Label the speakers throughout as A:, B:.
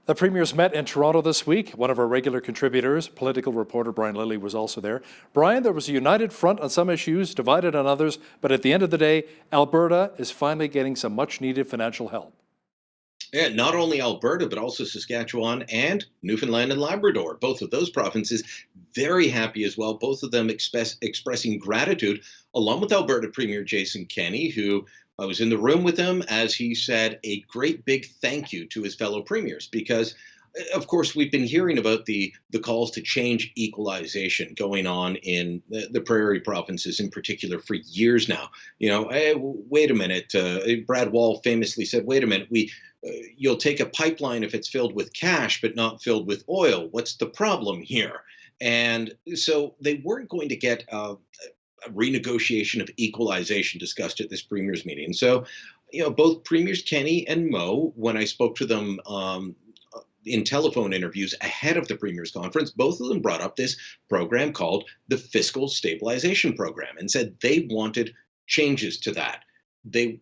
A: The premiers met in Toronto this week. One of our regular contributors, political reporter Brian Lilley, was also there. Brian, there was a united front on some issues, divided on others, but at the end of the day, Alberta is finally getting some much needed financial help.
B: Yeah, not only Alberta, but also Saskatchewan and Newfoundland and Labrador. Both of those provinces very happy as well. Both of them expressing gratitude, along with Alberta Premier Jason Kenney, who I was in the room with him as he said a great big thank you to his fellow premiers because. Of course, we've been hearing about the calls to change equalization going on in the prairie provinces in particular for years now. Hey, wait a minute. Brad Wall famously said, wait a minute, you'll take a pipeline if it's filled with cash, but not filled with oil. What's the problem here? And so they weren't going to get a renegotiation of equalization discussed at this premiers meeting. So, both premiers Kenney and Moe, when I spoke to them in telephone interviews ahead of the premiers conference, both of them brought up this program called the Fiscal Stabilization Program and said they wanted changes to that. They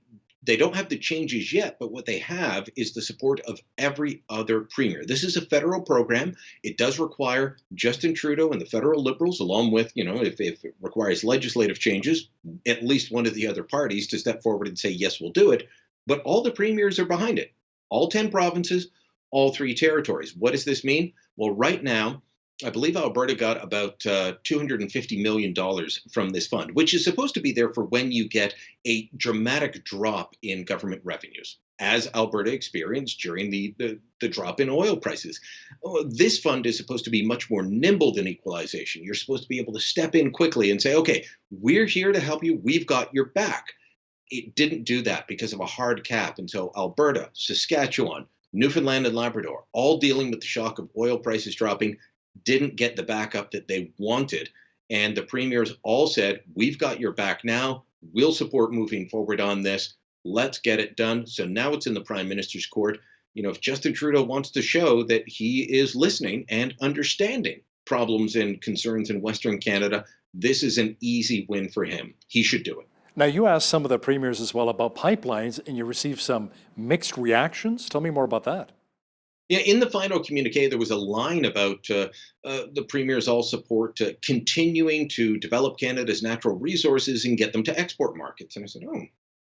B: don't have the changes yet, but what they have is the support of every other premier. This is a federal program. It does require Justin Trudeau and the federal Liberals, along with, if it requires legislative changes, at least one of the other parties to step forward and say, yes, we'll do it. But all the premiers are behind it. All 10 provinces, all 3 territories. What does this mean? Well, right now, I believe Alberta got about $250 million from this fund, which is supposed to be there for when you get a dramatic drop in government revenues, as Alberta experienced during the drop in oil prices. This fund is supposed to be much more nimble than equalization. You're supposed to be able to step in quickly and say, okay, we're here to help you. We've got your back. It didn't do that because of a hard cap. And so Alberta, Saskatchewan, Newfoundland and Labrador, all dealing with the shock of oil prices dropping, didn't get the backup that they wanted. And the premiers all said, we've got your back now. We'll support moving forward on this. Let's get it done. So now it's in the Prime Minister's court. If Justin Trudeau wants to show that he is listening and understanding problems and concerns in Western Canada, this is an easy win for him. He should do it.
A: Now, you asked some of the premiers as well about pipelines, and you received some mixed reactions. Tell me more about that.
B: Yeah, in the final communique, there was a line about the premiers all support continuing to develop Canada's natural resources and get them to export markets. And I said, oh,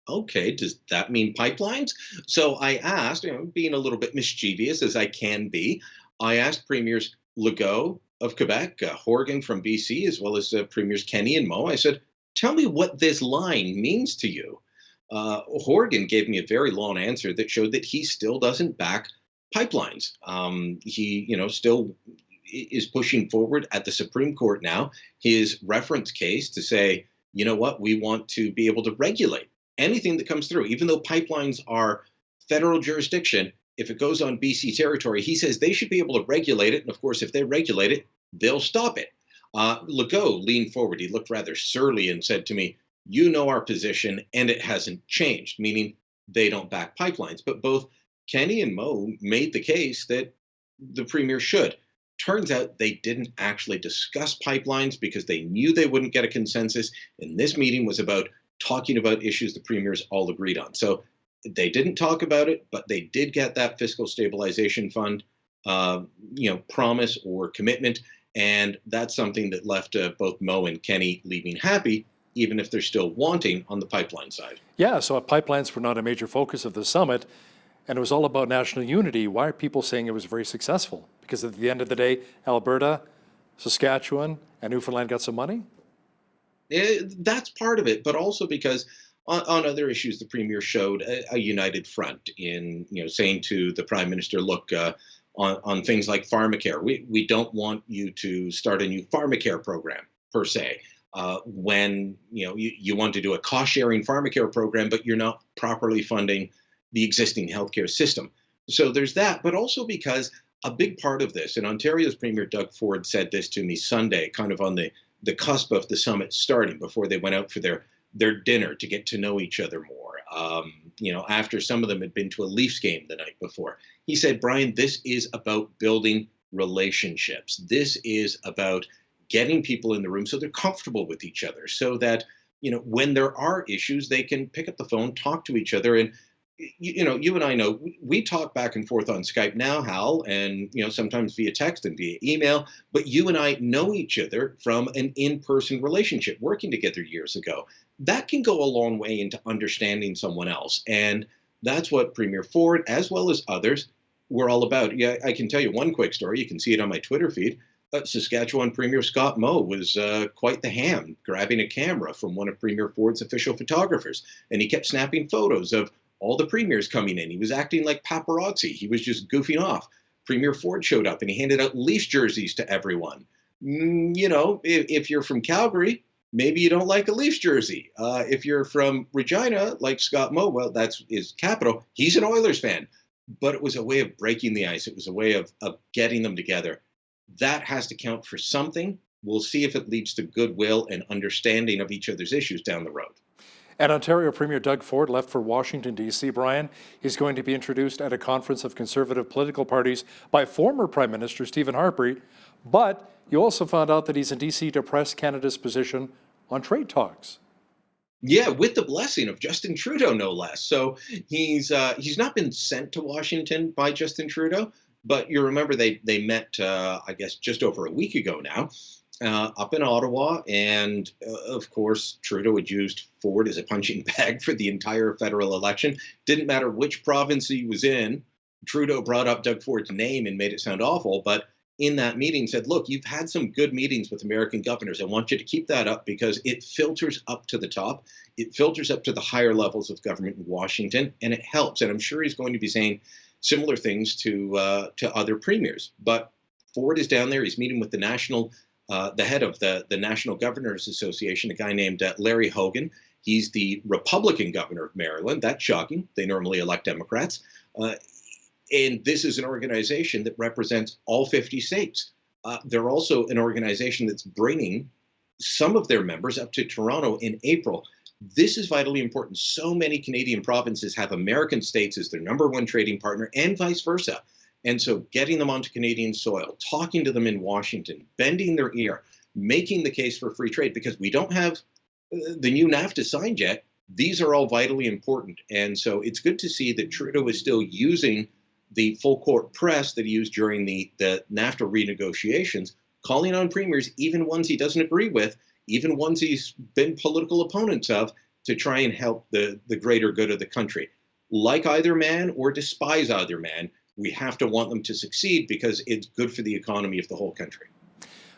B: okay, does that mean pipelines? So I asked, being a little bit mischievous as I can be, I asked premiers Legault of Quebec, Horgan from BC, as well as premiers Kenney and Moe. I said, tell me what this line means to you. Horgan gave me a very long answer that showed that he still doesn't back pipelines. He, still is pushing forward at the Supreme Court now his reference case to say, you know what, we want to be able to regulate anything that comes through, even though pipelines are federal jurisdiction. If it goes on BC territory, he says they should be able to regulate it. And of course, if they regulate it, they'll stop it. Legault leaned forward. He looked rather surly and said to me, you know our position and it hasn't changed, meaning they don't back pipelines. But both Kenney and Moe made the case that the premier should. Turns out they didn't actually discuss pipelines because they knew they wouldn't get a consensus. And this meeting was about talking about issues the premiers all agreed on. So they didn't talk about it, but they did get that fiscal stabilization fund, promise or commitment. And that's something that left both Moe and Kenney leaving happy, even if they're still wanting on the pipeline side.
A: Yeah, so if pipelines were not a major focus of the summit, and it was all about national unity, why are people saying it was very successful? Because at the end of the day, Alberta, Saskatchewan, and Newfoundland got some money?
B: That's part of it, but also because on other issues, the premier showed a united front in saying to the prime minister, look, on things like pharmacare, we don't want you to start a new pharmacare program per se. When you want to do a cost-sharing pharmacare program, but you're not properly funding the existing healthcare system. So there's that, but also because a big part of this, and Ontario's Premier Doug Ford said this to me Sunday, kind of on the cusp of the summit starting before they went out for their dinner to get to know each other more. After some of them had been to a Leafs game the night before, he said, Brian, this is about building relationships. This is about getting people in the room so they're comfortable with each other, so that when there are issues, they can pick up the phone, talk to each other, and you and I know we talk back and forth on Skype now, Hal, and sometimes via text and via email. But you and I know each other from an in-person relationship, working together years ago. That can go a long way into understanding someone else, and that's what Premier Ford, as well as others, were all about. Yeah, I can tell you one quick story. You can see it on my Twitter feed. Saskatchewan Premier Scott Moe was quite the ham, grabbing a camera from one of Premier Ford's official photographers, and he kept snapping photos of all the premiers coming in. He was acting like paparazzi. He was just goofing off. Premier Ford showed up and he handed out Leafs jerseys to everyone. If you're from Calgary, maybe you don't like a Leafs jersey. If you're from Regina, like Scott Moe, well, that's his capital. He's an Oilers fan. But it was a way of breaking the ice. It was a way of getting them together. That has to count for something. We'll see if it leads to goodwill and understanding of each other's issues down the road.
A: And Ontario Premier Doug Ford left for Washington, D.C., Brian. He's going to be introduced at a conference of conservative political parties by former Prime Minister Stephen Harper. But you also found out that he's in D.C. to press Canada's position on trade talks.
B: Yeah, with the blessing of Justin Trudeau, no less. So he's not been sent to Washington by Justin Trudeau, but you remember they met, I guess, just over a week ago now, up in Ottawa. And of course, Trudeau had used Ford as a punching bag for the entire federal election. Didn't matter which province he was in. Trudeau brought up Doug Ford's name and made it sound awful, but in that meeting said, look, you've had some good meetings with American governors. I want you to keep that up because it filters up to the top. It filters up to the higher levels of government in Washington, and it helps. And I'm sure he's going to be saying similar things to other premiers. But Ford is down there. He's meeting with the head of the National Governors Association, a guy named Larry Hogan. He's the Republican governor of Maryland. That's shocking. They normally elect Democrats. And this is an organization that represents all 50 states. They're also an organization that's bringing some of their members up to Toronto in April. This is vitally important. So many Canadian provinces have American states as their number one trading partner and vice versa. And so getting them onto Canadian soil, talking to them in Washington, bending their ear, making the case for free trade, because we don't have the new NAFTA signed yet. These are all vitally important. And so it's good to see that Trudeau is still using the full court press that he used during the NAFTA renegotiations, calling on premiers, even ones he doesn't agree with, even ones he's been political opponents of, to try and help the greater good of the country. Like either man or despise either man, we have to want them to succeed because it's good for the economy of the whole country.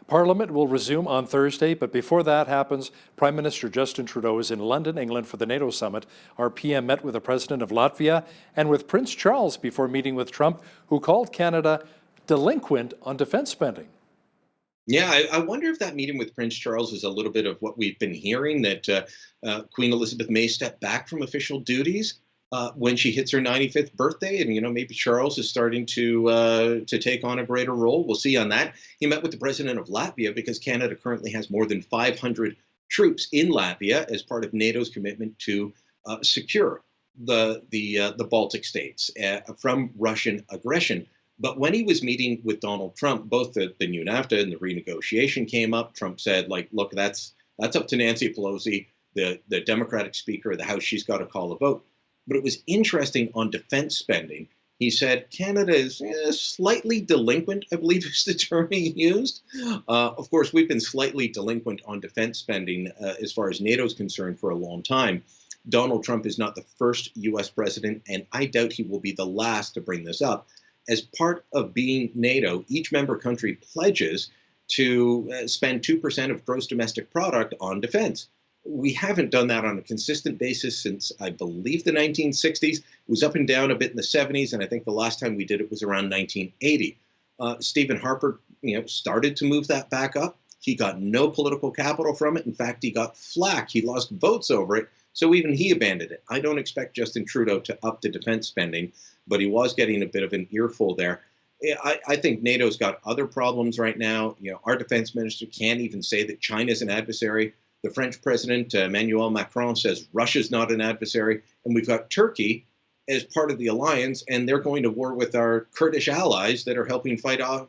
A: Parliament will resume on Thursday, but before that happens, Prime Minister Justin Trudeau is in London, England for the NATO summit. Our PM met with the President of Latvia and with Prince Charles before meeting with Trump, who called Canada delinquent on defense spending.
B: Yeah, I wonder if that meeting with Prince Charles is a little bit of what we've been hearing, that Queen Elizabeth may step back from official duties when she hits her 95th birthday, and maybe Charles is starting to take on a greater role. We'll see on that. He met with the president of Latvia because Canada currently has more than 500 troops in Latvia as part of NATO's commitment to secure the Baltic states from Russian aggression. But when he was meeting with Donald Trump, both the new NAFTA and the renegotiation came up. Trump said, look, that's up to Nancy Pelosi, the Democratic Speaker of the House. She's got to call a vote. But it was interesting on defense spending. He said Canada is slightly delinquent, I believe is the term he used. Of course, we've been slightly delinquent on defense spending as far as NATO is concerned for a long time. Donald Trump is not the first U.S. president, and I doubt he will be the last to bring this up. As part of being NATO, each member country pledges to spend 2% of gross domestic product on defense. We haven't done that on a consistent basis since, I believe, the 1960s. It was up and down a bit in the 70s, and I think the last time we did it was around 1980. Stephen Harper, started to move that back up. He got no political capital from it. In fact, he got flack. He lost votes over it, so even he abandoned it. I don't expect Justin Trudeau to up the defense spending, but he was getting a bit of an earful there. I think NATO's got other problems right now. Our defense minister can't even say that China's an adversary. The French president, Emmanuel Macron, says Russia's not an adversary. And we've got Turkey as part of the alliance, and they're going to war with our Kurdish allies that are helping fight off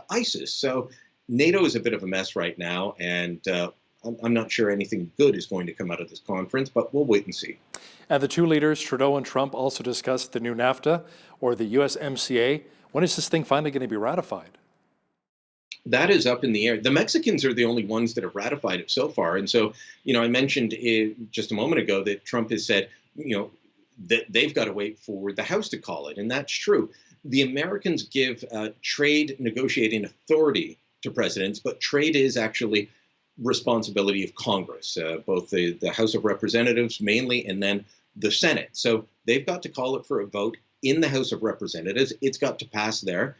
B: ISIS. So NATO is a bit of a mess right now, and I'm not sure anything good is going to come out of this conference, but we'll wait and see.
A: And the two leaders, Trudeau and Trump, also discussed the new NAFTA or the USMCA. When is this thing finally going to be ratified?
B: That is up in the air. The Mexicans are the only ones that have ratified it so far. And so, I mentioned just a moment ago that Trump has said, that they've got to wait for the House to call it. And that's true. The Americans give trade negotiating authority to presidents, but trade is actually responsibility of Congress, both the House of Representatives mainly, and then the Senate. So they've got to call it for a vote in the House of Representatives. It's got to pass there.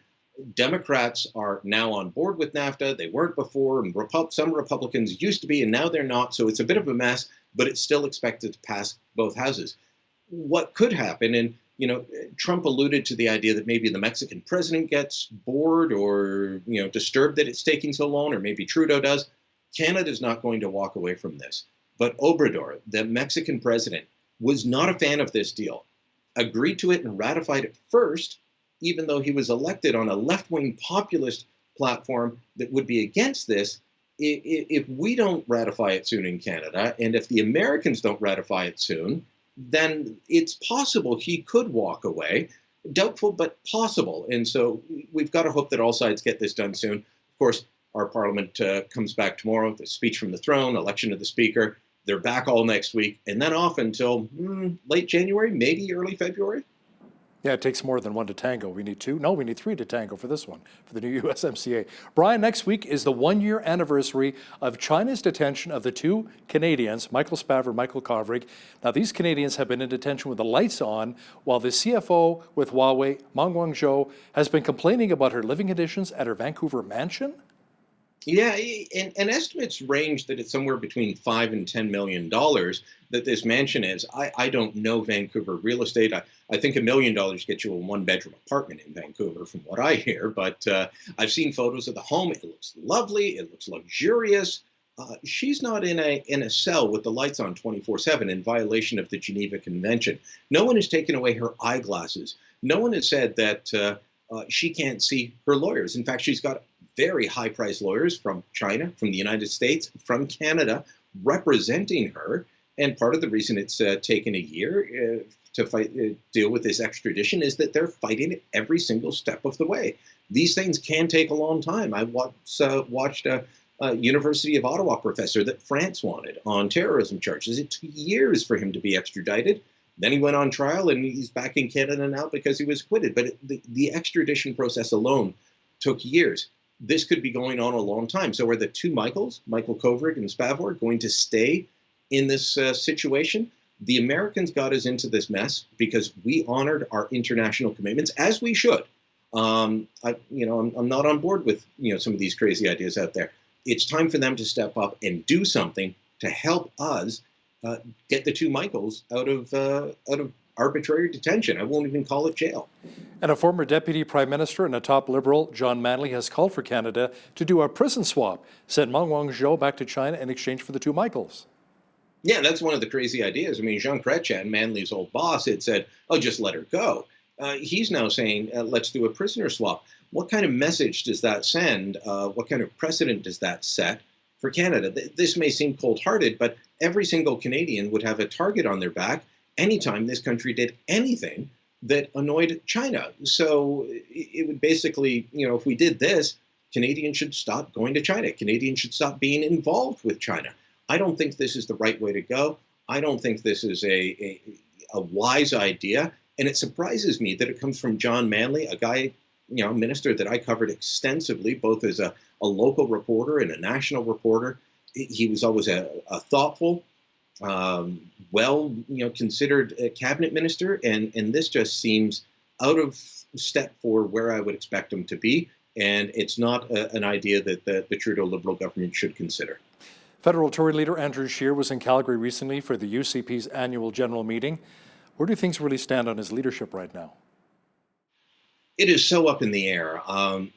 B: Democrats are now on board with NAFTA. They weren't before, and some Republicans used to be, and now they're not. So it's a bit of a mess, but it's still expected to pass both houses. What could happen, and Trump alluded to the idea that maybe the Mexican president gets bored or disturbed that it's taking so long, or maybe Trudeau does. Canada's not going to walk away from this. But Obrador, the Mexican president, was not a fan of this deal, agreed to it and ratified it first, even though he was elected on a left-wing populist platform that would be against this. If we don't ratify it soon in Canada, and if the Americans don't ratify it soon, then it's possible he could walk away. Doubtful, but possible. And so we've got to hope that all sides get this done soon. Of course, our parliament comes back tomorrow, the speech from the throne, election of the speaker. They're back all next week, and then off until late January, maybe early February.
A: Yeah, it takes more than one to tango. We need two. No, we need three to tango for this one, for the new USMCA. Brian, next week is the one-year anniversary of China's detention of the two Canadians, Michael Spavor and Michael Kovrig. Now, these Canadians have been in detention with the lights on, while the CFO with Huawei, Meng Wanzhou, has been complaining about her living conditions at her Vancouver mansion.
B: Yeah, and estimates range that it's somewhere between $5 and $10 million that this mansion is. I don't know Vancouver real estate. I think $1 million gets you a one-bedroom apartment in Vancouver, from what I hear. But I've seen photos of the home. It looks lovely. It looks luxurious. She's not in a cell with the lights on 24/7 in violation of the Geneva Convention. No one has taken away her eyeglasses. No one has said that she can't see her lawyers. In fact, she's got very high-priced lawyers from China, from the United States, from Canada, representing her. And part of the reason it's taken a year to deal with this extradition is that they're fighting it every single step of the way. These things can take a long time. I watched a University of Ottawa professor that France wanted on terrorism charges. It took years for him to be extradited. Then he went on trial, and he's back in Canada now because he was acquitted. But the extradition process alone took years. This could be going on a long time. So are the two Michaels, Michael Kovrig and Spavor, going to stay in this situation? The Americans got us into this mess because we honored our international commitments, as we should. I'm not on board with some of these crazy ideas out there. It's time for them to step up and do something to help us get the two Michaels out of arbitrary detention. I won't even call it jail.
A: And a former deputy prime minister and a top Liberal, John Manley, has called for Canada to do a prison swap, send Meng Wanzhou back to China in exchange for the two Michaels.
B: Yeah, that's one of the crazy ideas. I mean, Jean Chrétien, Manley's old boss, had said, "Oh, just let her go." He's now saying, "Let's do a prisoner swap." What kind of message does that send? What kind of precedent does that set for Canada? This may seem cold-hearted, but every single Canadian would have a target on their back anytime this country did anything that annoyed China. So it would basically, if we did this, Canadians should stop going to China. Canadians should stop being involved with China. I don't think this is the right way to go. I don't think this is a wise idea. And it surprises me that it comes from John Manley, a guy, minister that I covered extensively, both as a local reporter and a national reporter. He was always a thoughtful, considered cabinet minister, and this just seems out of step for where I would expect him to be, and it's not an idea that the Trudeau Liberal government should consider.
A: Federal Tory leader Andrew Scheer was in Calgary recently for the UCP's annual general meeting. Where do things really stand on his leadership right now?
B: It is so up in the air.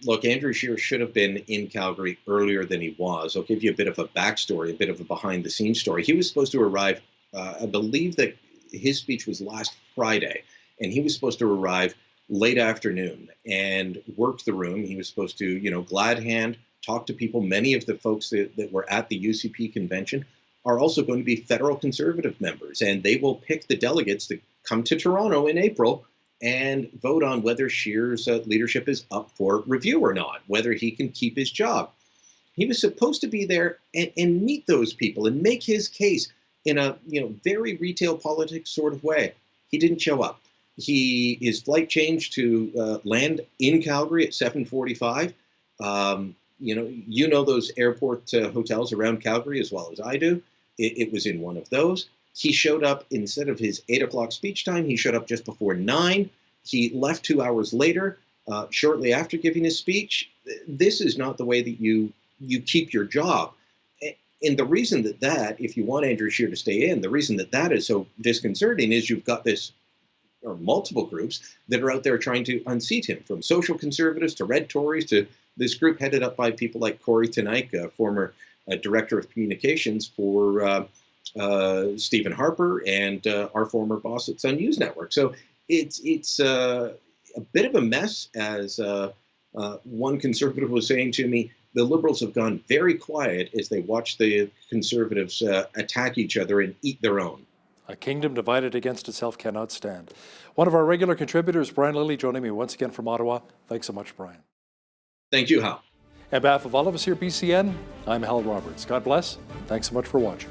B: Look, Andrew Scheer should have been in Calgary earlier than he was. I'll give you a bit of a backstory, a bit of a behind-the-scenes story. He was supposed to arrive, I believe that his speech was last Friday, and he was supposed to arrive late afternoon and work the room. He was supposed to, glad hand, talk to people, many of the folks that were at the UCP convention. are also going to be federal Conservative members, and they will pick the delegates to come to Toronto in April and vote on whether Scheer's leadership is up for review or not, whether he can keep his job. He was supposed to be there and meet those people and make his case in a very retail politics sort of way. He didn't show up. His flight changed to land in Calgary at 7:45. Those airport hotels around Calgary as well as I do. It was in one of those. He showed up instead of his 8 o'clock speech time. He showed up just before 9. He left 2 hours later, shortly after giving his speech. This is not the way that you keep your job. And the reason that, if you want Andrew Scheer to stay in, the reason that is so disconcerting is you've got this, or multiple groups that are out there trying to unseat him, from social conservatives to red Tories to this group headed up by people like Corey Tenaik, former director of communications for Stephen Harper and our former boss at Sun News Network. So it's a bit of a mess, as one conservative was saying to me. The Liberals have gone very quiet as they watch the Conservatives attack each other and eat their own.
A: A kingdom divided against itself cannot stand. One of our regular contributors, Brian Lilley, joining me once again from Ottawa. Thanks so much, Brian.
B: Thank you, Hal.
A: On behalf of all of us here at BCN, I'm Hal Roberts. God bless. Thanks so much for watching.